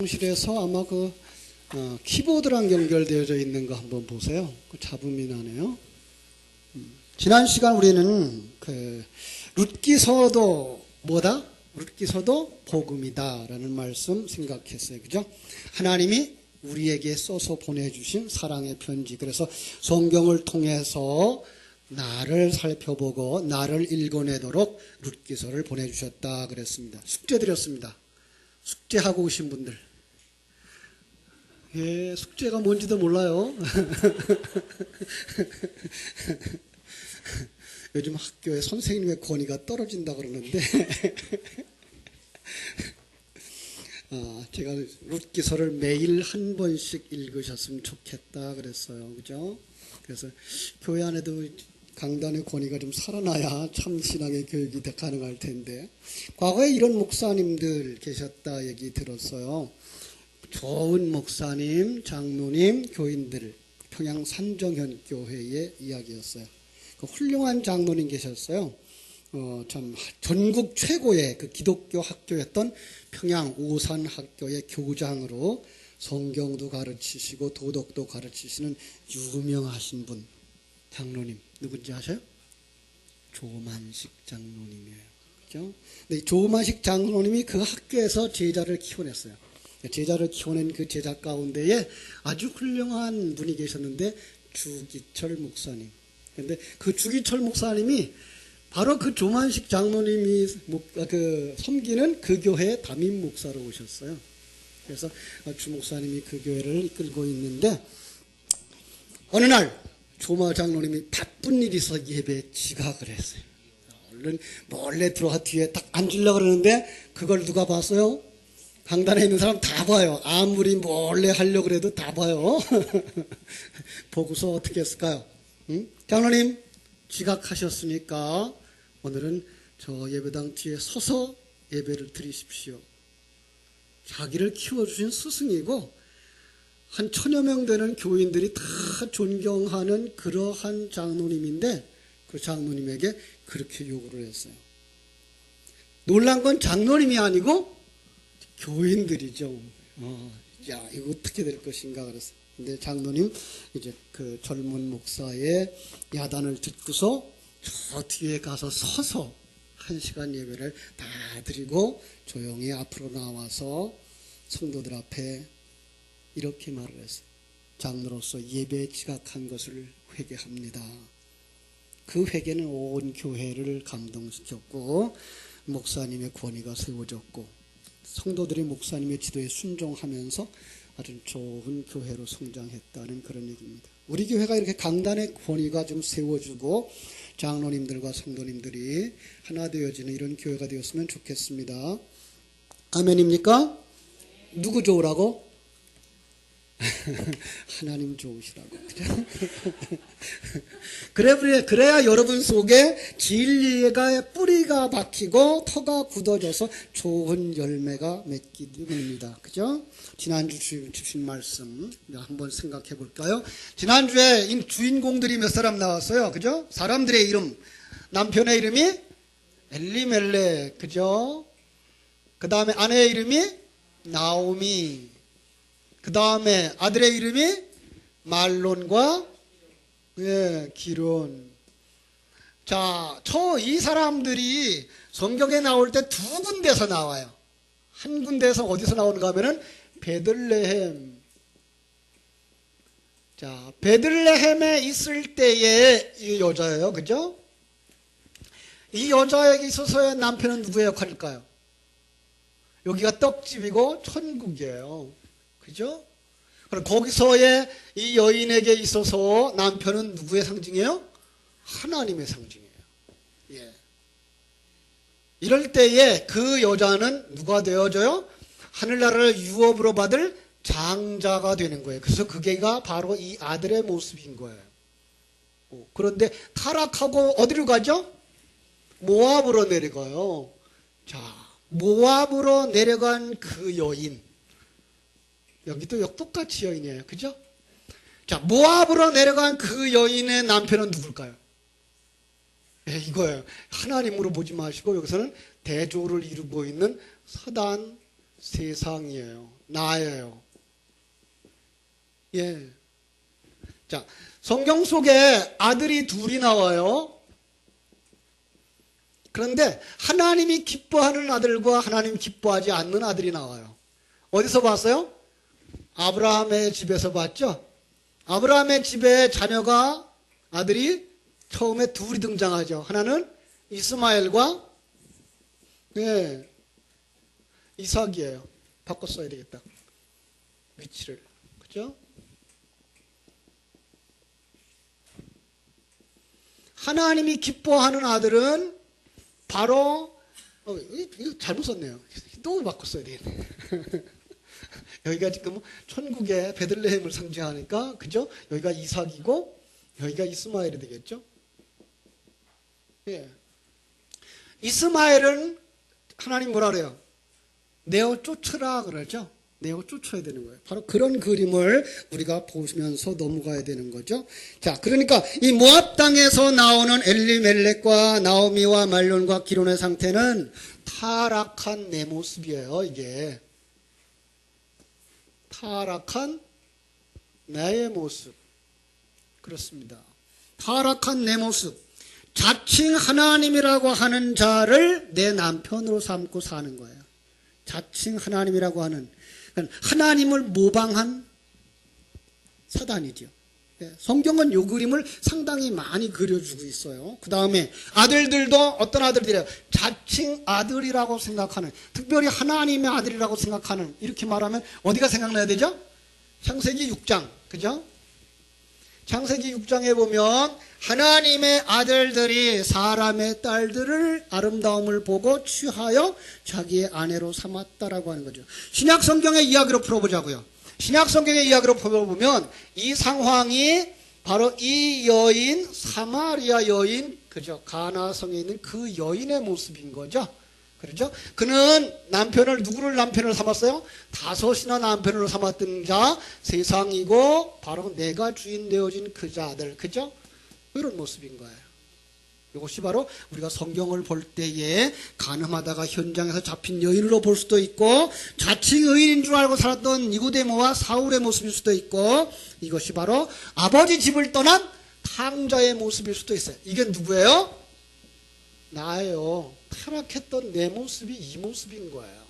실에서 아마 키보드랑 연결되어져 있는 거 한번 보세요. 잡음이 나네요. 지난 시간 우리는 룻기서도 뭐다? 룻기서도 복음이다라는 말씀 생각했어요. 그죠? 하나님이 우리에게 써서 보내주신 사랑의 편지. 그래서 성경을 통해서 나를 살펴보고 나를 읽어내도록 룻기서를 보내주셨다 그랬습니다. 숙제 드렸습니다. 숙제하고 오신 분들. 예, 숙제가 뭔지도 몰라요. 요즘 학교에 선생님의 권위가 떨어진다 그러는데 제가 룻기서를 매일 한 번씩 읽으셨으면 좋겠다 그랬어요. 그죠? 그래서 교회 안에도 강단의 권위가 좀 살아나야 참 신앙의 교육이 가능할 텐데, 과거에 이런 목사님들 계셨다 얘기 들었어요. 좋은 목사님, 장로님, 교인들, 평양 산정현 교회의 이야기였어요. 훌륭한 장로님 계셨어요. 참 전국 최고의 기독교 학교였던 평양 오산 학교의 교장으로 성경도 가르치시고 도덕도 가르치시는 유명하신 분, 장로님 누군지 아세요? 조만식 장로님이에요. 그죠? 근데 조만식 장로님이 그 학교에서 제자를 키워냈어요. 제자를 키워낸 그 제자 가운데에 아주 훌륭한 분이 계셨는데 주기철 목사님. 근데 그 주기철 목사님이 바로 그 조만식 장로님이 섬기는 그 교회의 담임 목사로 오셨어요. 그래서 주 목사님이 그 교회를 이끌고 있는데, 어느 날 조마 장로님이 바쁜 일이 있어 예배에 지각을 했어요. 얼른 몰래 들어와 뒤에 딱 앉으려고 그러는데 그걸 누가 봤어요? 강단에 있는 사람 다 봐요. 아무리 몰래 하려고 그래도 다 봐요. 보고서 어떻게 했을까요? 장로님 지각하셨으니까 오늘은 저 예배당 뒤에 서서 예배를 드리십시오. 자기를 키워주신 스승이고 한 1000여 명 되는 교인들이 다 존경하는 그러한 장로님인데, 그 장로님에게 그렇게 요구를 했어요. 놀란 건 장로님이 아니고 교인들이죠. 야, 이거 어떻게 될 것인가 그랬어요. 근데 장로님 이제 그 젊은 목사의 야단을 듣고서 저 뒤에 가서 서서 1시간 예배를 다 드리고 조용히 앞으로 나와서 성도들 앞에 이렇게 말을 했어요. 장로로서 예배에 지각한 것을 회개합니다. 그 회개는 온 교회를 감동시켰고 목사님의 권위가 세워졌고 성도들이 목사님의 지도에 순종하면서 아주 좋은 교회로 성장했다는 그런 얘기입니다. 우리 교회가 이렇게 강단의 권위가 좀 세워지고 장로님들과 성도님들이 하나 되어지는 이런 교회가 되었으면 좋겠습니다. 아멘입니까? 누구 좋으라고? 하나님 좋으시라고. 그래야 여러분 속에 진리가 뿌리가 박히고 터가 굳어져서 좋은 열매가 맺기 때문입니다. 그죠? 지난주 주신 말씀 한번 생각해 볼까요? 지난주에 주인공들이 몇 사람 나왔어요. 그죠? 사람들의 이름. 남편의 이름이 엘리멜렉. 그죠? 그 다음에 아내의 이름이 나오미. 그 다음에 아들의 이름이 말론과 기론. 자, 이 사람들이 성경에 나올 때 두 군데서 나와요. 한 군데에서 어디서 나오는가 하면은 베들레헴. 자, 베들레헴에 있을 때의 이 여자예요. 그죠? 이 여자에게 있어서의 남편은 누구의 역할일까요? 여기가 떡집이고 천국이에요. 그죠? 그럼 거기서의 이 여인에게 있어서 남편은 누구의 상징이에요? 하나님의 상징이에요. 예. 이럴 때에 그 여자는 누가 되어져요? 하늘나라를 유업으로 받을 장자가 되는 거예요. 그래서 그게가 바로 이 아들의 모습인 거예요. 그런데 타락하고 어디로 가죠? 모압으로 내려가요. 자, 모압으로 내려간 그 여인. 여기도 똑같이 여인이에요. 그죠? 자, 모압으로 내려간 그 여인의 남편은 누굴까요? 이거예요. 하나님으로 보지 마시고 여기서는 대조를 이루고 있는 사단, 세상이에요. 나예요. 예. 자, 성경 속에 아들이 둘이 나와요. 그런데 하나님이 기뻐하는 아들과 하나님 기뻐하지 않는 아들이 나와요. 어디서 봤어요? 아브라함의 집에서 봤죠? 아브라함의 집에 자녀가 아들이 처음에 둘이 등장하죠. 하나는 이스마엘과 이삭이에요. 바꿔 써야 되겠다. 위치를. 그죠? 하나님이 기뻐하는 아들은 바로 이거 잘못 썼네요. 또 바꿔 써야 되겠네. 여기가 지금 천국의 베들레헴을 상징하니까 그죠? 여기가 이삭이고 여기가 이스마엘이 되겠죠? 예. 이스마엘은 하나님 뭐라 그래요? 내어 쫓으라 그러죠? 내어 쫓아야 되는 거예요. 바로 그런 그림을 우리가 보시면서 넘어가야 되는 거죠. 자, 그러니까 이 모압 땅에서 나오는 엘리멜렉과 나오미와 말론과 기론의 상태는 타락한 내 모습이에요. 이게 타락한 나의 모습. 그렇습니다. 타락한 내 모습. 자칭 하나님이라고 하는 자를 내 남편으로 삼고 사는 거예요. 자칭 하나님이라고 하는, 하나님을 모방한 사단이죠. 성경은 이 그림을 상당히 많이 그려주고 있어요. 그 다음에 아들들도 어떤 아들들이에요? 자칭 아들이라고 생각하는, 특별히 하나님의 아들이라고 생각하는, 이렇게 말하면 어디가 생각나야 되죠? 창세기 6장, 그죠? 창세기 6장에 보면 하나님의 아들들이 사람의 딸들을 아름다움을 보고 취하여 자기의 아내로 삼았다라고 하는 거죠. 신약 성경의 이야기로 풀어보자고요. 신약 성경의 이야기로 풀어보면 이 상황이 바로 이 여인, 사마리아 여인, 그죠? 가나성에 있는 그 여인의 모습인 거죠. 그렇죠? 그는 누구를 남편을 삼았어요? 5이나 남편을 삼았던 자, 세상이고 바로 내가 주인 되어진 그 자들, 그죠? 이런 모습인 거예요. 이것이 바로 우리가 성경을 볼 때에 간음하다가 현장에서 잡힌 여인으로 볼 수도 있고, 자칭 의인인 줄 알고 살았던 니고데모와 사울의 모습일 수도 있고, 이것이 바로 아버지 집을 떠난 탕자의 모습일 수도 있어요. 이게 누구예요? 나예요. 타락했던 내 모습이 이 모습인 거예요.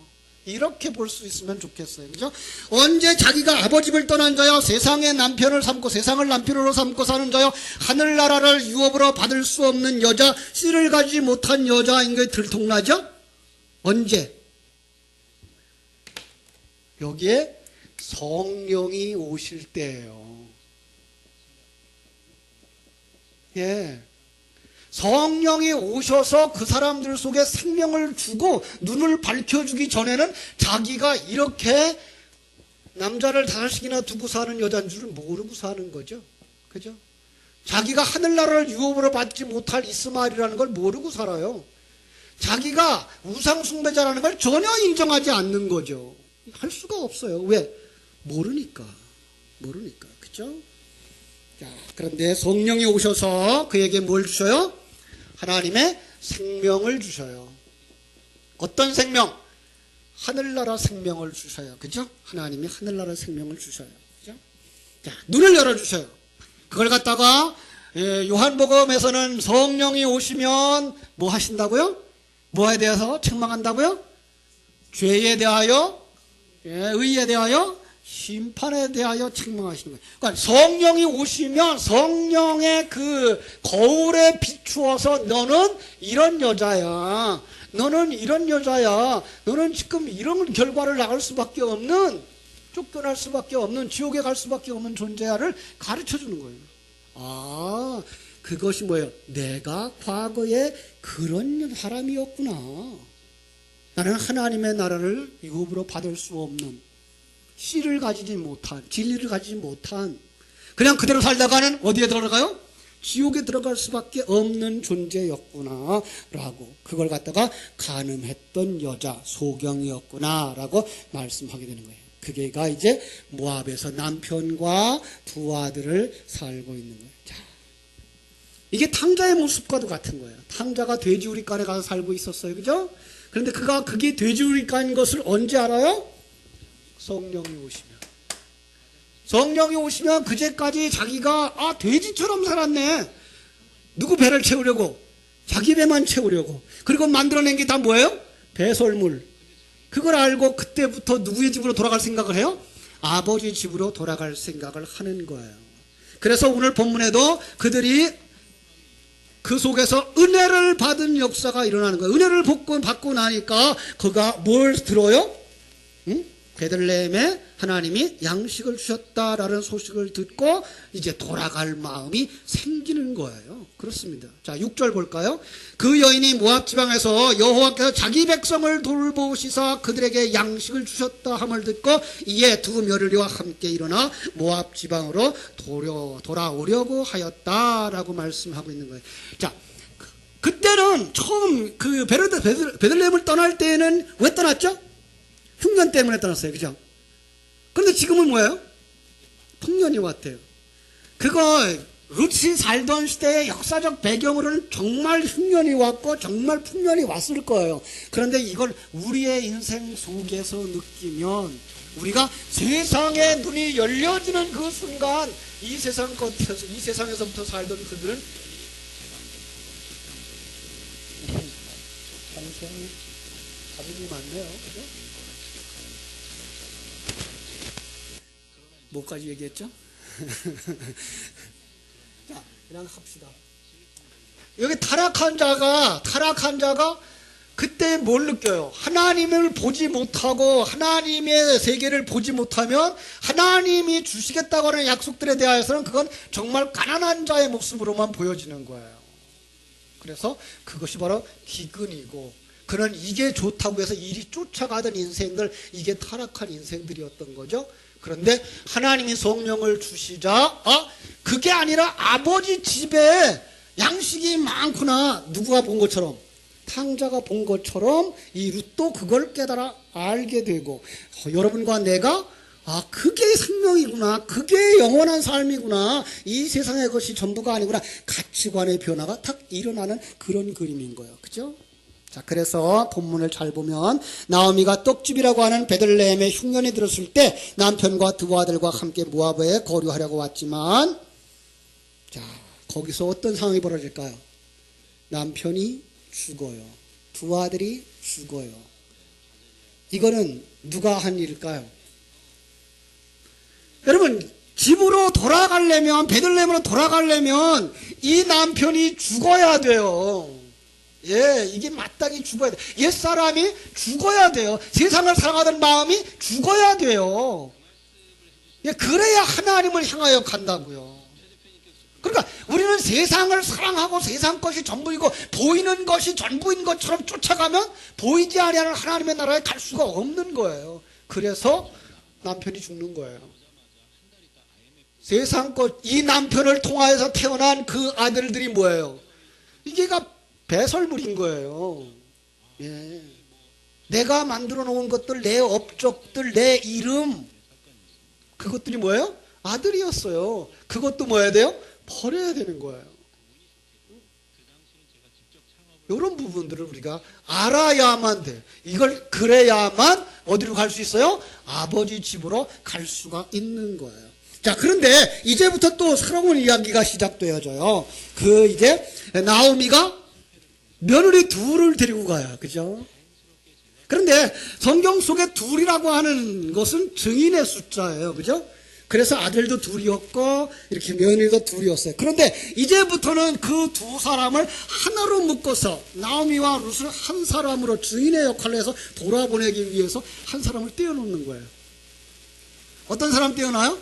이렇게 볼 수 있으면 좋겠어요. 그죠? 언제 자기가 아버지 집을 떠난 자요, 세상의 남편을 삼고 세상을 남편으로 삼고 사는 자요, 하늘나라를 유업으로 받을 수 없는 여자, 씨를 가지지 못한 여자인 게 들통나죠? 언제? 여기에 성령이 오실 때예요. 예. 성령이 오셔서 그 사람들 속에 생명을 주고 눈을 밝혀주기 전에는 자기가 이렇게 남자를 5씩이나 두고 사는 여자인 줄 모르고 사는 거죠. 그죠? 자기가 하늘나라를 유업으로 받지 못할 이스마엘이라는 걸 모르고 살아요. 자기가 우상숭배자라는 걸 전혀 인정하지 않는 거죠. 할 수가 없어요. 왜? 모르니까. 그죠? 자, 그런데 성령이 오셔서 그에게 뭘 주셔요? 하나님의 생명을 주셔요. 어떤 생명? 하늘나라 생명을 주셔요. 그죠? 하나님이 하늘나라 생명을 주셔요. 그죠? 자, 눈을 열어주셔요. 그걸 갖다가 요한복음에서는 성령이 오시면 뭐 하신다고요? 뭐에 대해서 책망한다고요? 죄에 대하여, 의에 대하여, 심판에 대하여 책망하시는 거예요. 그러니까 성령이 오시면 성령의 그 거울에 비추어서 너는 이런 여자야. 너는 이런 여자야. 너는 지금 이런 결과를 낳을 수밖에 없는, 쫓겨날 수밖에 없는, 지옥에 갈 수밖에 없는 존재야를 가르쳐 주는 거예요. 아, 그것이 뭐예요? 내가 과거에 그런 사람이었구나. 나는 하나님의 나라를 유업으로 받을 수 없는, 씨를 가지지 못한, 진리를 가지지 못한, 그냥 그대로 살다가는 어디에 들어가요? 지옥에 들어갈 수밖에 없는 존재였구나 라고, 그걸 갖다가 간음했던 여자, 소경이었구나 라고 말씀하게 되는 거예요. 그게가 이제 모압에서 남편과 2 아들을 살고 있는 거예요. 자, 이게 탕자의 모습과도 같은 거예요. 탕자가 돼지우리간에 가서 살고 있었어요. 그죠? 그런데 그게 돼지우리간 것을 언제 알아요? 성령이 오시면. 성령이 오시면 그제까지 자기가 돼지처럼 살았네. 누구 배를 채우려고? 자기 배만 채우려고. 그리고 만들어낸 게 다 뭐예요? 배설물. 그걸 알고 그때부터 누구의 집으로 돌아갈 생각을 해요? 아버지 집으로 돌아갈 생각을 하는 거예요. 그래서 오늘 본문에도 그들이 그 속에서 은혜를 받은 역사가 일어나는 거예요. 은혜를 받고 나니까 그가 뭘 들어요? 응? 베들레헴에 하나님이 양식을 주셨다라는 소식을 듣고 이제 돌아갈 마음이 생기는 거예요. 그렇습니다. 자, 6절 볼까요? 그 여인이 모압 지방에서 여호와께서 자기 백성을 돌보시사 그들에게 양식을 주셨다 함을 듣고 이에 두 며느리와 함께 일어나 모압 지방으로 돌아오려고 하였다라고 말씀하고 있는 거예요. 자, 그때는 처음 그 베들레헴을 떠날 때는 왜 떠났죠? 흉년 때문에 떠났어요. 그죠? 그런데 지금은 뭐예요? 풍년이 왔대요. 그거 룻이 살던 시대의 역사적 배경으로는 정말 흉년이 왔고 정말 풍년이 왔을 거예요. 그런데 이걸 우리의 인생 속에서 느끼면 우리가 세상의 눈이 열려지는 그 순간 이 세상에서부터 살던 그들은 방송이 가족이 많네요. 그죠? 뭐까지 얘기했죠? 자, 그냥 합시다. 여기 타락한 자가 그때 뭘 느껴요? 하나님을 보지 못하고 하나님의 세계를 보지 못하면 하나님이 주시겠다고 하는 약속들에 대해서는 그건 정말 가난한 자의 모습으로만 보여지는 거예요. 그래서 그것이 바로 기근이고 그는 이게 좋다고 해서 이리 쫓아가던 인생들, 이게 타락한 인생들이었던 거죠. 그런데 하나님이 성령을 주시자 그게 아니라 아버지 집에 양식이 많구나. 누가 본 것처럼, 탕자가 본 것처럼 이 룻도 그걸 깨달아 알게 되고 여러분과 내가 그게 생명이구나, 그게 영원한 삶이구나, 이 세상의 것이 전부가 아니구나, 가치관의 변화가 탁 일어나는 그런 그림인 거예요. 그죠? 자, 그래서 본문을 잘 보면 나오미가 떡집이라고 하는 베들레헴에 흉년이 들었을 때 남편과 두 아들과 함께 모압에 거류하려고 왔지만, 자, 거기서 어떤 상황이 벌어질까요? 남편이 죽어요. 두 아들이 죽어요. 이거는 누가 한 일일까요? 여러분, 집으로 돌아가려면, 베들레헴으로 돌아가려면 이 남편이 죽어야 돼요. 예, 이게 마땅히 죽어야 돼. 옛사람이 죽어야 돼요. 세상을 사랑하던 마음이 죽어야 돼요. 예, 그래야 하나님을 향하여 간다고요. 그러니까 우리는 세상을 사랑하고 세상 것이 전부이고 보이는 것이 전부인 것처럼 쫓아가면 보이지 아니하는 하나님의 나라에 갈 수가 없는 거예요. 그래서 남편이 죽는 거예요. 세상 것, 이 남편을 통하여서 태어난 그 아들들이 뭐예요? 이게가 배설물인 거예요. 예. 내가 만들어 놓은 것들, 내 업적들, 내 이름, 그것들이 뭐예요? 아들이었어요. 그것도 뭐 해야 돼요? 버려야 되는 거예요. 이런 부분들을 우리가 알아야만 돼. 이걸 그래야만 어디로 갈 수 있어요? 아버지 집으로 갈 수가 있는 거예요. 자, 그런데 이제부터 또 새로운 이야기가 시작되어져요. 이제 나오미가 며느리 둘을 데리고 가요. 그죠? 그런데 성경 속에 둘이라고 하는 것은 증인의 숫자예요. 그죠? 그래서 아들도 둘이었고 이렇게 며느리도 둘이었어요. 그런데 이제부터는 그 두 사람을 하나로 묶어서 나오미와 룻을 한 사람으로 증인의 역할을 해서 돌아보내기 위해서 한 사람을 떼어놓는 거예요. 어떤 사람 떼어놔요?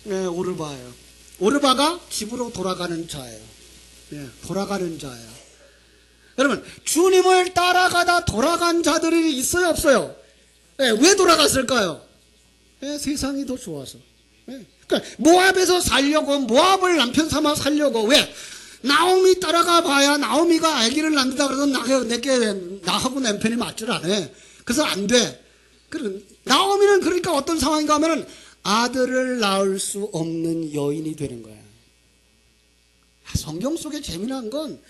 네, 오르바예요. 오르바가 집으로 돌아가는 자예요. 네, 돌아가는 자예요. 여러분, 주님을 따라가다 돌아간 자들이 있어요, 없어요? 네, 왜 돌아갔을까요? 네, 세상이 더 좋아서. 네. 그러니까 모압에서 살려고, 모압을 남편 삼아 살려고. 왜? 나오미 따라가 봐야 나오미가 아기를 낳는다 그래서 나하고 남편이 맞질 않아. 그래서 안 돼. 나오미는 그러니까 어떤 상황인가 하면은 아들을 낳을 수 없는 여인이 되는 거야. 성경 속에 재미난 건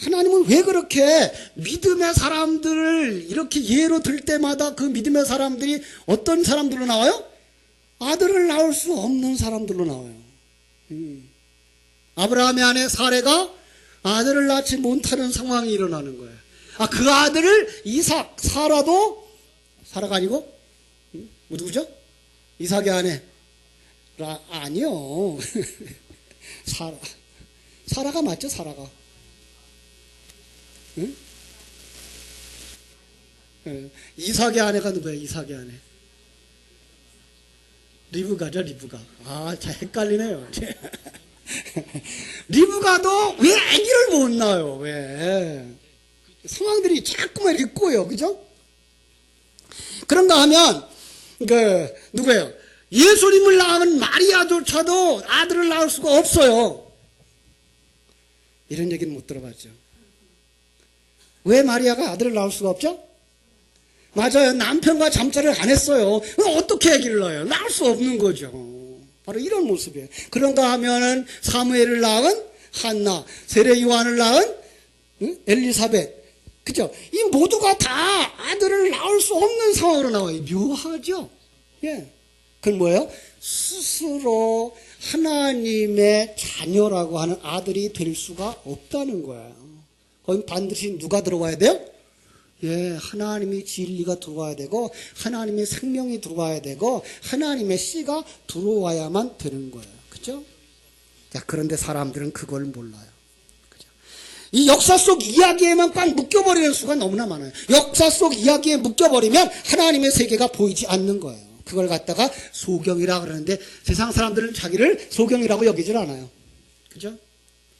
하나님은 왜 그렇게 믿음의 사람들을 이렇게 예로 들 때마다 그 믿음의 사람들이 어떤 사람들로 나와요? 아들을 낳을 수 없는 사람들로 나와요. 아브라함의 아내 사레가 아들을 낳지 못하는 상황이 일어나는 거예요. 그 아들을 이삭, 사라가 아니고 누구죠? 이삭의 아내 아니요. 사라가 맞죠? 사라가. 응? 이삭의 아내가 누구예요? 이삭의 아내 리브가죠. 리브가. 잘 헷갈리네요. 리브가도 왜 아기를 못 낳아요? 왜? 상황들이 자꾸만 이렇게 꼬여. 그죠? 그런가 하면 누구예요? 예수님을 낳은 마리아조차도 아들을 낳을 수가 없어요. 이런 얘기는 못 들어봤죠. 왜 마리아가 아들을 낳을 수가 없죠? 맞아요. 남편과 잠자리를 안 했어요. 어떻게 아기를 낳아요? 낳을 수 없는 거죠. 바로 이런 모습이에요. 그런가 하면은 사무엘을 낳은 한나, 세례 요한을 낳은 엘리사벳, 그죠? 이 모두가 다 아들을 낳을 수 없는 상황으로 나와요. 묘하죠? 예. 그건 뭐예요? 스스로 하나님의 자녀라고 하는 아들이 될 수가 없다는 거예요. 거기 반드시 누가 들어와야 돼요? 예, 하나님의 진리가 들어와야 되고, 하나님의 생명이 들어와야 되고, 하나님의 씨가 들어와야만 되는 거예요. 그죠? 자, 그런데 사람들은 그걸 몰라요. 그죠? 이 역사 속 이야기에만 꽉 묶여버리는 수가 너무나 많아요. 역사 속 이야기에 묶여버리면 하나님의 세계가 보이지 않는 거예요. 그걸 갖다가 소경이라 그러는데 세상 사람들은 자기를 소경이라고 여기질 않아요. 그죠?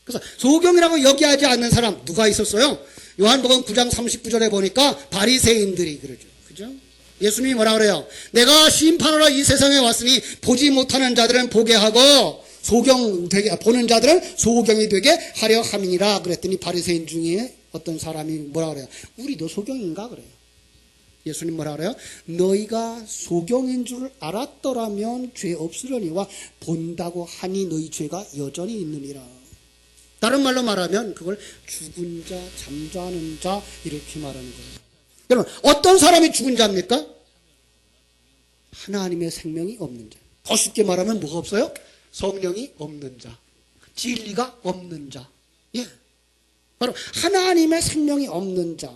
그래서 소경이라고 여기하지 않는 사람 누가 있었어요? 요한복음 9장 39절에 보니까 바리새인들이 그러죠. 그죠? 예수님이 뭐라 그래요? 내가 심판하러 이 세상에 왔으니 보지 못하는 자들은 보게 하고 보는 자들은 소경이 되게 하려 함이니라 그랬더니 바리새인 중에 어떤 사람이 뭐라 그래요? 우리도 소경인가 그래요. 예수님 뭐라 그래요? 너희가 소경인 줄 알았더라면 죄 없으려니와 본다고 하니 너희 죄가 여전히 있느니라. 다른 말로 말하면 그걸 죽은 자, 잠자는 자 이렇게 말하는 거예요. 여러분 어떤 사람이 죽은 자입니까? 하나님의 생명이 없는 자. 더 쉽게 말하면 뭐가 없어요? 성령이 없는 자, 진리가 없는 자. 예, 바로 하나님의 생명이 없는 자.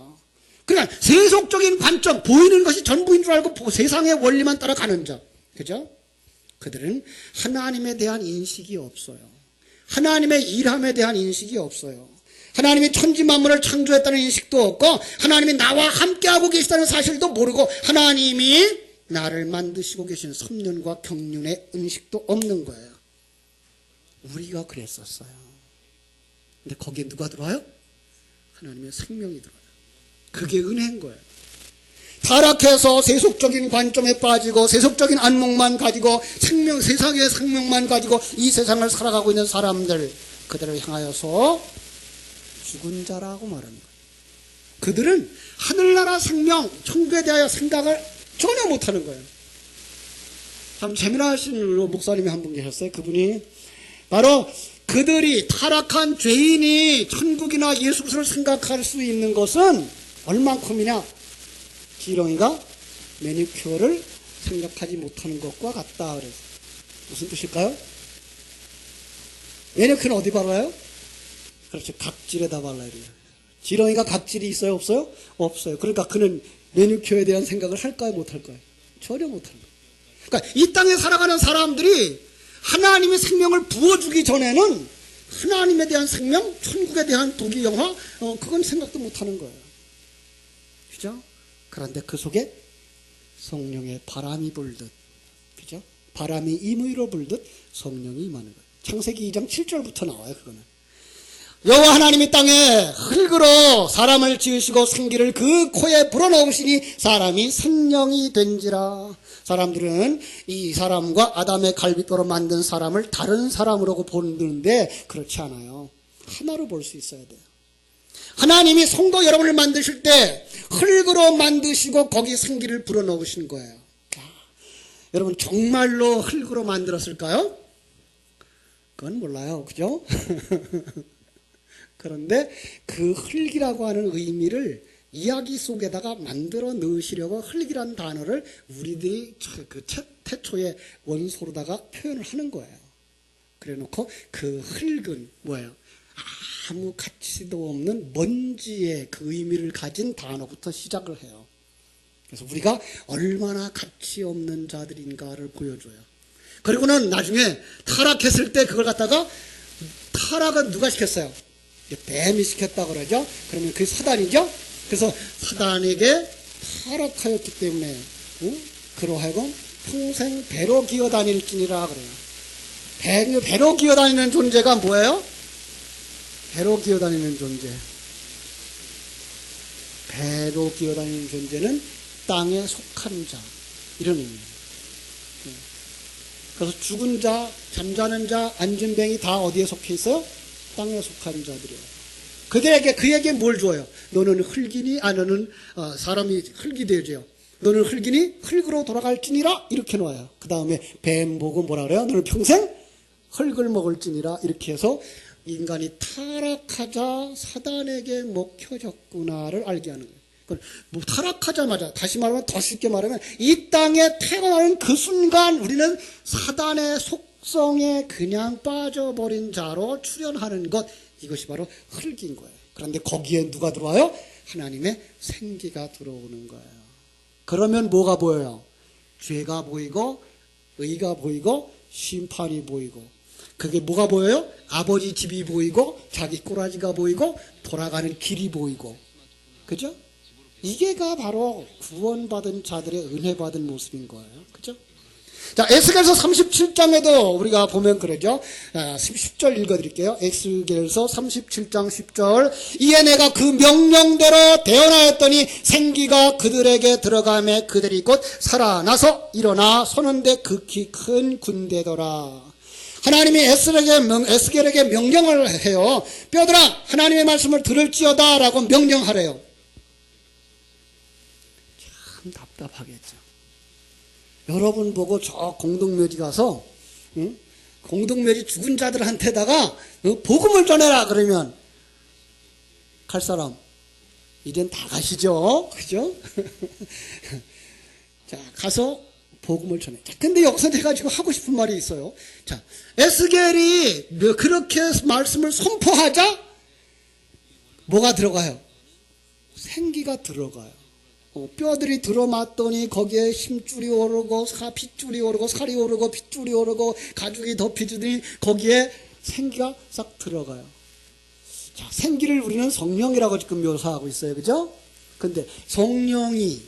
그러니까 세속적인 관점, 보이는 것이 전부인 줄 알고 세상의 원리만 따라가는 자. 그죠? 그들은 하나님에 대한 인식이 없어요. 하나님의 일함에 대한 인식이 없어요. 하나님이 천지 만물을 창조했다는 인식도 없고 하나님이 나와 함께하고 계시다는 사실도 모르고 하나님이 나를 만드시고 계신 섭륜과 경륜의 인식도 없는 거예요. 우리가 그랬었어요. 근데 거기에 누가 들어와요? 하나님의 생명이 들어와요. 그게 은혜인 거예요. 타락해서 세속적인 관점에 빠지고 세속적인 안목만 가지고 세상의 생명만 가지고 이 세상을 살아가고 있는 사람들, 그들을 향하여서 죽은 자라고 말하는 거예요. 그들은 하늘나라 생명, 천국에 대하여 생각을 전혀 못하는 거예요. 참 재미나신 목사님이 한 분 계셨어요. 그분이 바로 그들이 타락한 죄인이 천국이나 예수 그리스도를 생각할 수 있는 것은 얼만큼이냐? 지렁이가 매니큐어를 생각하지 못하는 것과 같다. 그래서 무슨 뜻일까요? 매니큐어는 어디 발라요? 그렇죠. 각질에다 발라야 돼요. 지렁이가 각질이 있어요? 없어요? 없어요. 그러니까 그는 매니큐어에 대한 생각을 할까요? 못할까요? 전혀 못하는 거예요. 그러니까 이 땅에 살아가는 사람들이 하나님의 생명을 부어주기 전에는 하나님에 대한 생명, 천국에 대한 독이 영화, 그건 생각도 못하는 거예요. 그죠? 그런데 그 속에 성령의 바람이 불듯, 그죠? 바람이 임의로 불듯 성령이 임하는 거예요. 창세기 2장 7절부터 나와요. 그거는 여호와 하나님이 땅에 흙으로 사람을 지으시고 생기를 그 코에 불어넣으시니 사람이 생명이 된지라. 사람들은 이 사람과 아담의 갈빗뼈로 만든 사람을 다른 사람으로 보는데 그렇지 않아요. 하나로 볼 수 있어야 돼요. 하나님이 성도 여러분을 만드실 때 흙으로 만드시고 거기 생기를 불어넣으신 거예요. 여러분 정말로 흙으로 만들었을까요? 그건 몰라요. 그죠? 그런데 그 흙이라고 하는 의미를 이야기 속에다가 만들어 넣으시려고 흙이란 단어를 우리들이 그 태초의 원소로다가 표현을 하는 거예요. 그래 놓고 그 흙은 뭐예요? 아무 가치도 없는 먼지의 그 의미를 가진 단어부터 시작을 해요. 그래서 우리가 얼마나 가치 없는 자들인가를 보여줘요. 그리고는 나중에 타락했을 때 그걸 갖다가 타락은 누가 시켰어요? 뱀이 시켰다 그러죠. 그러면 그게 사단이죠. 그래서 사단에게 타락하였기 때문에 그러하여금 평생 배로 기어다닐지니라 그래요. 배로 기어다니는 존재가 뭐예요? 배로 기어다니는 존재. 배로 기어다니는 존재는 땅에 속한 자, 이런 의미예요. 그래서 죽은 자, 잠자는 자, 앉은 뱅이 다 어디에 속해 있어요? 땅에 속한 자들이에요. 그에게 뭘 줘요? 너는 흙이니? 너는 사람이 흙이 되죠. 너는 흙이니? 흙으로 돌아갈지니라 이렇게 놓아요. 그 다음에 뱀 보고 뭐라 그래요? 너는 평생 흙을 먹을지니라 이렇게 해서 인간이 타락하자 사단에게 먹혀졌구나를 알게 하는 거예요. 뭐 타락하자마자 다시 말하면 더 쉽게 말하면 이 땅에 태어나는 그 순간 우리는 사단의 속성에 그냥 빠져버린 자로 출현하는 것, 이것이 바로 흙인 거예요. 그런데 거기에 누가 들어와요? 하나님의 생기가 들어오는 거예요. 그러면 뭐가 보여요? 죄가 보이고 의가 보이고 심판이 보이고, 그게 뭐가 보여요? 아버지 집이 보이고 자기 꼬라지가 보이고 돌아가는 길이 보이고, 그죠? 이게가 바로 구원받은 자들의 은혜 받은 모습인 거예요. 그죠? 자, 에스겔서 37장에도 우리가 보면 그러죠. 10절 읽어드릴게요. 에스겔서 37장 10절. 이에 내가 그 명령대로 대언하였더니 생기가 그들에게 들어가매 그들이 곧 살아나서 일어나 서는데 극히 큰 군대더라. 하나님이 에스겔에게 명령을 해요. 뼈들아, 하나님의 말씀을 들을지어다 라고 명령하래요. 참 답답하겠죠. 여러분 보고 저 공동묘지 가서 공동묘지 죽은 자들한테다가 복음을 전해라 그러면 갈 사람 이젠 다 가시죠. 그죠? 자, 가서 복음을 전해. 자, 근데 여기서 내가 지금 하고 싶은 말이 있어요. 자, 에스겔이 그렇게 말씀을 선포하자 뭐가 들어가요? 생기가 들어가요. 뼈들이 들어맞더니 거기에 힘줄이 오르고 핏줄이 오르고 살이 오르고 핏줄이 오르고 가죽이 덮여지더니 거기에 생기가 싹 들어가요. 자, 생기를 우리는 성령이라고 지금 묘사하고 있어요. 그죠? 근데 성령이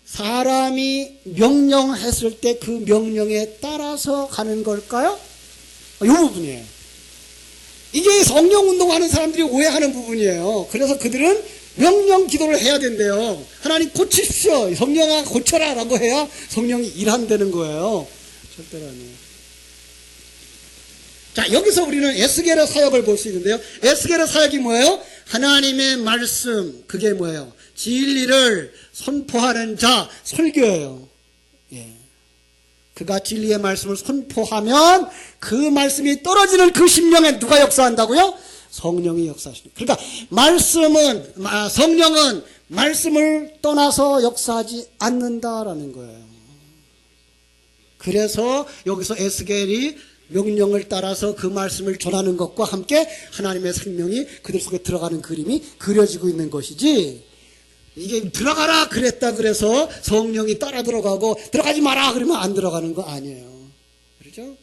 사람이 명령했을 때 그 명령에 따라서 가는 걸까요? 이 부분이에요. 이게 성령 운동하는 사람들이 오해하는 부분이에요. 그래서 그들은 명령 기도를 해야 된대요. 하나님 고치십시오. 성령아 고쳐라 라고 해야 성령이 일한다는 거예요. 절대로 아니에요. 자, 여기서 우리는 에스겔의 사역을 볼 수 있는데요. 에스겔의 사역이 뭐예요? 하나님의 말씀, 그게 뭐예요? 진리를 선포하는 자, 설교예요. 예. 그가 진리의 말씀을 선포하면 그 말씀이 떨어지는 그 심령에 누가 역사한다고요? 성령이 역사하시는. 그러니까 성령은 말씀을 떠나서 역사하지 않는다라는 거예요. 그래서 여기서 에스겔이 명령을 따라서 그 말씀을 전하는 것과 함께 하나님의 생명이 그들 속에 들어가는 그림이 그려지고 있는 것이지, 이게 들어가라 그랬다 그래서 성령이 따라 들어가고 들어가지 마라 그러면 안 들어가는 거 아니에요. 그렇죠?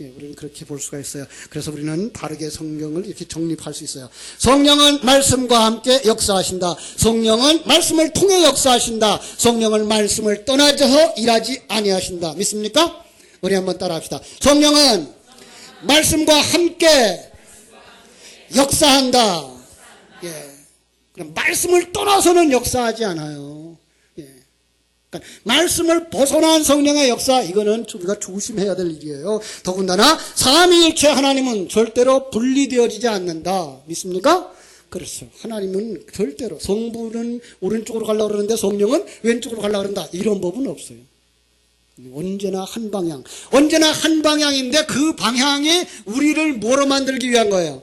예, 우리는 그렇게 볼 수가 있어요. 그래서 우리는 바르게 성경을 이렇게 정립할 수 있어요. 성령은 말씀과 함께 역사하신다. 성령은 말씀을 통해 역사하신다. 성령은 말씀을 떠나서 일하지 아니하신다. 믿습니까? 우리 한번 따라합시다. 성령은 말씀과 함께 역사한다. 예. 그럼 말씀을 떠나서는 역사하지 않아요. 예. 그러니까 말씀을 벗어난 성령의 역사, 이거는 우리가 조심해야 될 일이에요. 더군다나 삼위일체 하나님은 절대로 분리되어지지 않는다. 믿습니까? 그렇죠. 하나님은 절대로, 성부는 오른쪽으로 가려고 그러는데 성령은 왼쪽으로 가려고 그런다, 이런 법은 없어요. 언제나 한 방향. 언제나 한 방향인데 그 방향이 우리를 뭐로 만들기 위한 거예요?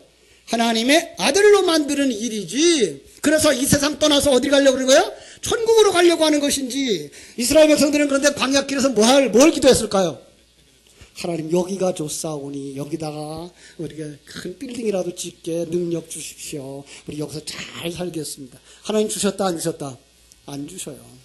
하나님의 아들로 만드는 일이지. 그래서 이 세상 떠나서 어디 가려고 그러는 거예요? 천국으로 가려고 하는 것인지. 이스라엘 백성들은 그런데 광야길에서 뭘 기도했을까요? 하나님 여기가 좋사오니 여기다가 우리가 큰 빌딩이라도 짓게 능력 주십시오. 우리 여기서 잘 살겠습니다. 하나님 주셨다 안 주셨다? 안 주셔요.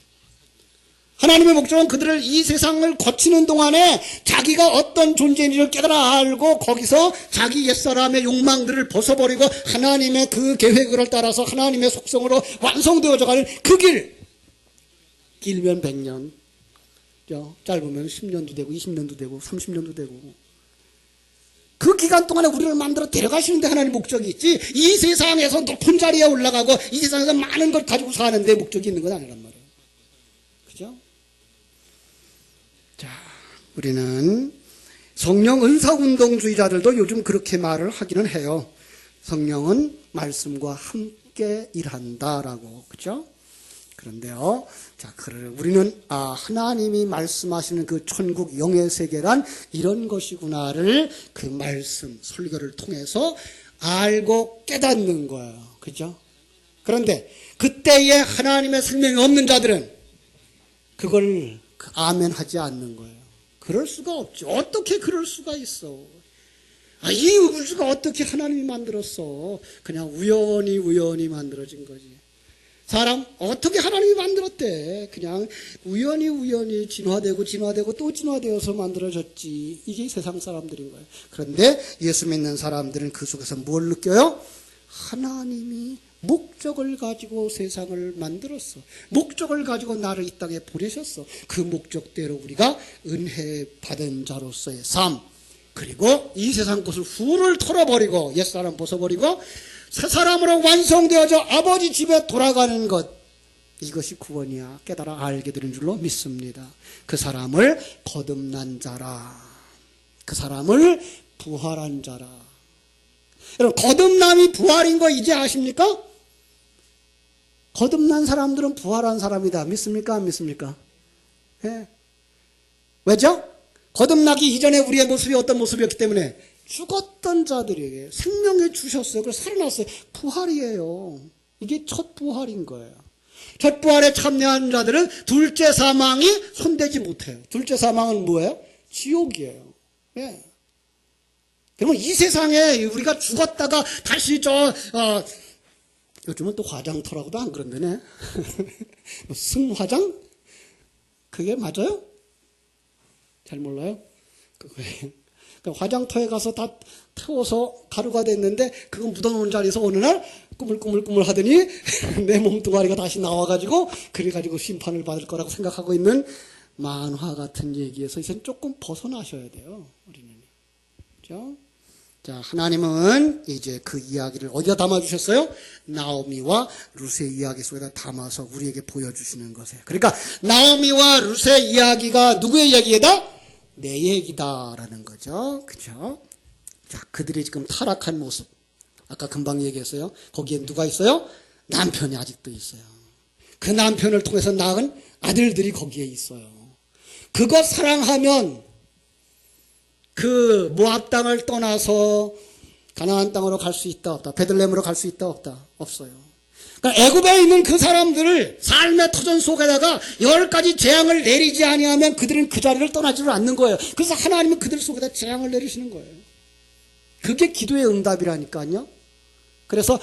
하나님의 목적은 그들을 이 세상을 거치는 동안에 자기가 어떤 존재인지를 깨달아 알고 거기서 자기 옛사람의 욕망들을 벗어버리고 하나님의 그 계획을 따라서 하나님의 속성으로 완성되어져 가는 그 길. 길면 100년, 짧으면 10년도 되고 20년도 되고 30년도 되고 그 기간 동안에 우리를 만들어 데려가시는데 하나님 목적이 있지, 이 세상에서 높은 자리에 올라가고 이 세상에서 많은 걸 가지고 사는데 목적이 있는 건 아니란 말이에요. 그죠? 자, 우리는 성령 은사운동주의자들도 요즘 그렇게 말을 하기는 해요. 성령은 말씀과 함께 일한다라고. 그죠? 그런데요, 자, 우리는 하나님이 말씀하시는 그 천국 영의 세계란 이런 것이구나를 그 말씀, 설교를 통해서 알고 깨닫는 거예요. 그죠? 그런데 그때에 하나님의 생명이 없는 자들은 그걸 아멘 하지 않는 거예요. 그럴 수가 없죠. 어떻게 그럴 수가 있어? 이 우주가 어떻게 하나님이 만들었어? 그냥 우연히 만들어진 거지. 사람 어떻게 하나님이 만들었대? 그냥 우연히 진화되고 또 진화되어서 만들어졌지. 이게 세상 사람들인 거예요. 그런데 예수 믿는 사람들은 그 속에서 뭘 느껴요? 하나님이 목적을 가지고 세상을 만들었어. 목적을 가지고 나를 이 땅에 보내셨어. 그 목적대로 우리가 은혜 받은 자로서의 삶, 그리고 이 세상 것을 후를 털어버리고 옛사람 벗어버리고 새 사람으로 완성되어져 아버지 집에 돌아가는 것, 이것이 구원이야 깨달아 알게 되는 줄로 믿습니다. 그 사람을 거듭난 자라, 그 사람을 부활한 자라. 여러분, 거듭남이 부활인 거 이제 아십니까? 거듭난 사람들은 부활한 사람이다. 믿습니까? 안 믿습니까? 예. 왜죠? 거듭나기 이전에 우리의 모습이 어떤 모습이었기 때문에 죽었던 자들에게 생명을 주셨어요. 그래서 살아났어요. 부활이에요. 이게 첫 부활인 거예요. 첫 부활에 참여한 자들은 둘째 사망이 손대지 못해요. 둘째 사망은 뭐예요? 지옥이에요. 예. 그러면 이 세상에 우리가 죽었다가 다시 요즘은 또 화장터라고도 안 그런다네. 승화장? 그게 맞아요? 잘 몰라요? 그거예요. 그러니까 화장터에 가서 다 태워서 가루가 됐는데 그거 묻어놓은 자리에서 어느 날 꾸물꾸물 하더니 내 몸뚱아리가 다시 나와가지고 그래가지고 심판을 받을 거라고 생각하고 있는 만화 같은 얘기에서 이제 조금 벗어나셔야 돼요. 우리는. 그렇죠? 자, 하나님은 이제 그 이야기를 어디다 담아주셨어요? 나오미와 룻의 이야기 속에다 담아서 우리에게 보여주시는 것이에요. 그러니까 나오미와 룻의 이야기가 누구의 이야기이다? 내 얘기다라는 거죠. 그죠? 자, 그들이 지금 타락한 모습. 아까 금방 얘기했어요. 거기에 누가 있어요? 남편이 아직도 있어요. 그 남편을 통해서 낳은 아들들이 거기에 있어요. 그거 사랑하면 그 모압 땅을 떠나서 가나안 땅으로 갈 수 있다 없다? 베들레헴으로 갈 수 있다 없다? 없어요. 그러니까 애굽에 있는 그 사람들을 삶의 터전 속에다가 10가지 재앙을 내리지 아니하면 그들은 그 자리를 떠나지를 않는 거예요. 그래서 하나님은 그들 속에다 재앙을 내리시는 거예요. 그게 기도의 응답이라니까요. 그래서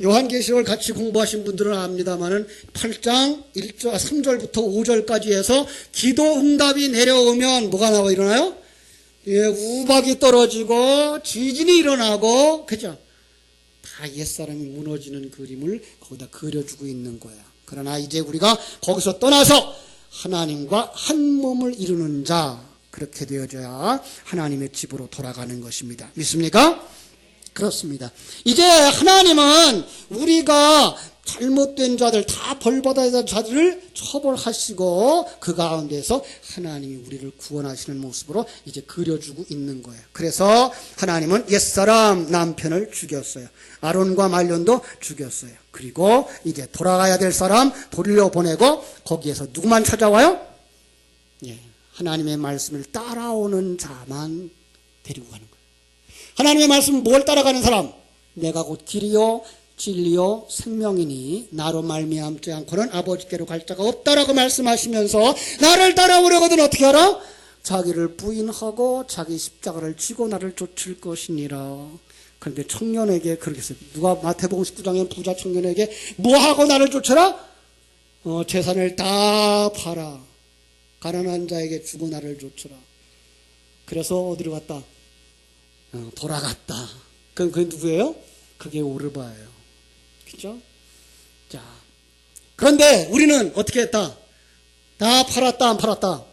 요한계시록을 같이 공부하신 분들은 압니다만은 8장 3절부터 5절까지 해서 기도 응답이 내려오면 뭐가 일어나요? 예, 우박이 떨어지고 지진이 일어나고, 그죠? 다 옛사람이 무너지는 그림을 거기다 그려주고 있는 거야. 그러나 이제 우리가 거기서 떠나서 하나님과 한 몸을 이루는 자, 그렇게 되어져야 하나님의 집으로 돌아가는 것입니다. 믿습니까? 그렇습니다. 이제 하나님은 우리가 잘못된 자들, 다 벌받아야 할 자들을 처벌하시고 그 가운데서 하나님이 우리를 구원하시는 모습으로 이제 그려주고 있는 거예요. 그래서 하나님은 옛사람 남편을 죽였어요. 아론과 말론도 죽였어요. 그리고 이제 돌아가야 될 사람 돌려보내고 거기에서 누구만 찾아와요? 예, 하나님의 말씀을 따라오는 자만 데리고 가는 거예요. 하나님의 말씀을 뭘 따라가는 사람? 내가 곧 길이요 진리요 생명이니 나로 말미암지 않고는 아버지께로 갈 자가 없다라고 말씀하시면서 나를 따라오려거든 어떻게 하라? 자기를 부인하고 자기 십자가를 지고 나를 쫓을 것이니라. 그런데 청년에게 그렇게 했어요. 누가 마태복음 19장에 부자 청년에게 뭐하고 나를 쫓아라? 재산을 다 팔아 가난한 자에게 주고 나를 쫓으라. 그래서 어디로 갔다? 돌아갔다. 그게 누구예요? 그게 오르바예요. 그죠? 자, 그런데 우리는 어떻게 했다? 다 팔았다, 안 팔았다?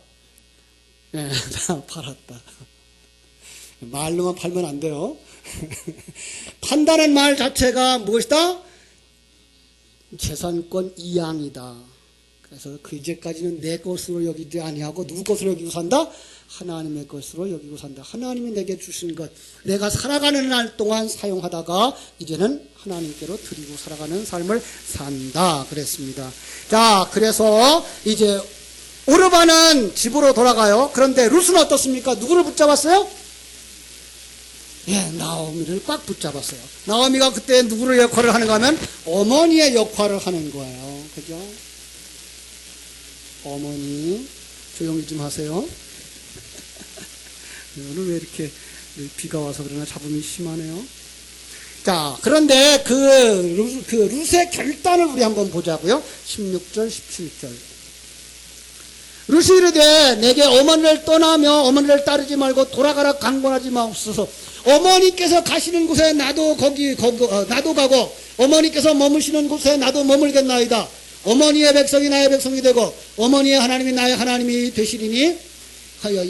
네, 다 팔았다. 말로만 팔면 안 돼요. 판다는 말 자체가 무엇이다? 재산권 이양이다. 그래서 그 이제까지는 내 것으로 여기지 아니하고 누구 것으로 여기고 산다? 하나님의 것으로 여기고 산다. 하나님이 내게 주신 것, 내가 살아가는 날 동안 사용하다가 이제는 하나님께로 드리고 살아가는 삶을 산다 그랬습니다. 자, 그래서 이제 오르바는 집으로 돌아가요. 그런데 룻은 어떻습니까? 누구를 붙잡았어요? 예, 나오미를 꽉 붙잡았어요. 나오미가 그때 누구를 역할을 하는가 하면 어머니의 역할을 하는 거예요. 그죠? 어머니, 조용히 좀 하세요. 오늘 왜 이렇게 비가 와서 그러나 잡음이 심하네요. 자, 그런데 그 룻의 결단을 우리 한번 보자고요. 16절, 17절. 룻이 이르되 내게 어머니를 떠나며 어머니를 따르지 말고 돌아가라 강권하지 마옵소서. 어머니께서 가시는 곳에 나도 나도 가고 어머니께서 머무시는 곳에 나도 머물겠나이다. 어머니의 백성이 나의 백성이 되고 어머니의 하나님이 나의 하나님이 되시리니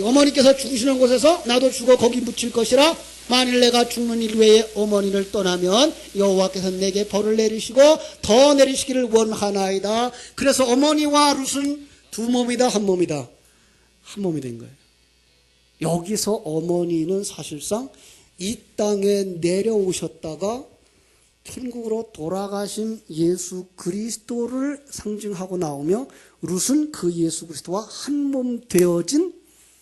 어머니께서 죽으시는 곳에서 나도 죽어 거기 묻힐 것이라. 만일 내가 죽는 일 외에 어머니를 떠나면 여호와께서 내게 벌을 내리시고 더 내리시기를 원하나이다. 그래서 어머니와 룻은 두 몸이다, 한 몸이다? 한 몸이 된 거예요. 여기서 어머니는 사실상 이 땅에 내려오셨다가 천국으로 돌아가신 예수 그리스도를 상징하고 나오며 룻은 그 예수 그리스도와 한 몸 되어진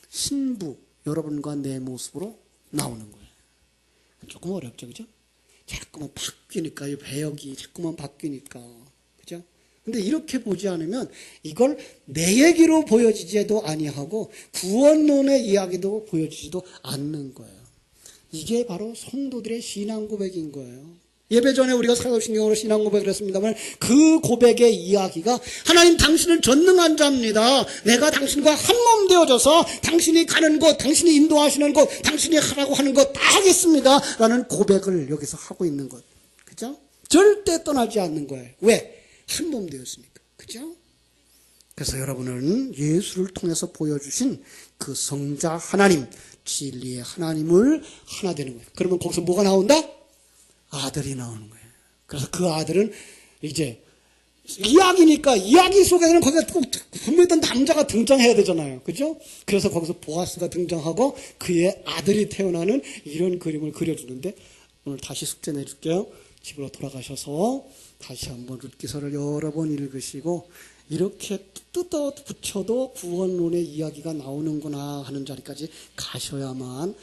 신부, 여러분과 내 모습으로 나오는 거예요. 조금 어렵죠, 그죠? 자꾸만 바뀌니까, 이 배역이 자꾸만 바뀌니까, 그죠? 근데 이렇게 보지 않으면 이걸 내 얘기로 보여지지도 아니하고 구원론의 이야기도 보여지지도 않는 거예요. 이게 바로 성도들의 신앙 고백인 거예요. 예배 전에 우리가 사도신경으로 신앙 고백을 했습니다만 그 고백의 이야기가 하나님 당신은 전능한 자입니다. 내가 당신과 한 몸 되어져서 당신이 가는 곳, 당신이 인도하시는 곳, 당신이 하라고 하는 것 다 하겠습니다 라는 고백을 여기서 하고 있는 것. 그죠? 절대 떠나지 않는 거예요. 왜? 한 몸 되었으니까. 그죠? 그래서 여러분은 예수를 통해서 보여주신 그 성자 하나님, 진리의 하나님을 하나 되는 거예요. 그러면 거기서 뭐가 나온다? 아들이 나오는 거예요. 그래서 그 아들은 이제 이야기니까 이야기 속에서는 거기가 꼭 분명히 남자가 등장해야 되잖아요. 그죠? 그래서 거기서 보아스가 등장하고 그의 아들이 태어나는 이런 그림을 그려주는데 오늘 다시 숙제 내줄게요. 집으로 돌아가셔서 다시 한번 룻기서를 여러 번 읽으시고 이렇게 뜯어 붙여도 구원론의 이야기가 나오는구나 하는 자리까지 가셔야만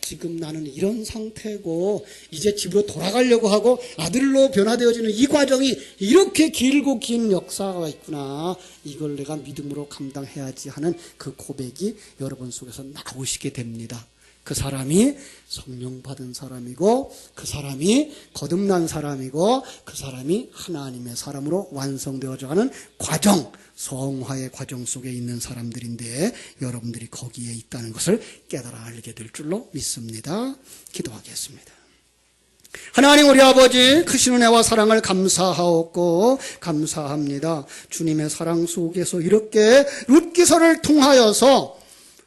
지금 나는 이런 상태고 이제 집으로 돌아가려고 하고 아들로 변화되어지는 이 과정이 이렇게 길고 긴 역사가 있구나. 이걸 내가 믿음으로 감당해야지 하는 그 고백이 여러분 속에서 나오시게 됩니다. 그 사람이 성령 받은 사람이고 그 사람이 거듭난 사람이고 그 사람이 하나님의 사람으로 완성되어져가는 과정, 성화의 과정 속에 있는 사람들인데 여러분들이 거기에 있다는 것을 깨달아 알게 될 줄로 믿습니다. 기도하겠습니다. 하나님 우리 아버지 크신 은혜와 사랑을 감사하옵고 감사합니다. 주님의 사랑 속에서 이렇게 룻기서를 통하여서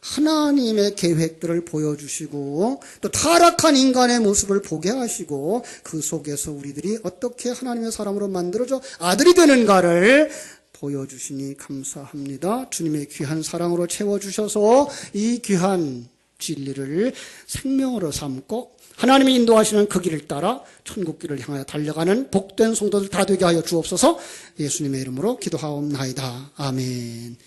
하나님의 계획들을 보여주시고 또 타락한 인간의 모습을 보게 하시고 그 속에서 우리들이 어떻게 하나님의 사람으로 만들어져 아들이 되는가를 보여주시니 감사합니다. 주님의 귀한 사랑으로 채워주셔서 이 귀한 진리를 생명으로 삼고 하나님이 인도하시는 그 길을 따라 천국길을 향하여 달려가는 복된 성도들 다 되게 하여 주옵소서. 예수님의 이름으로 기도하옵나이다. 아멘.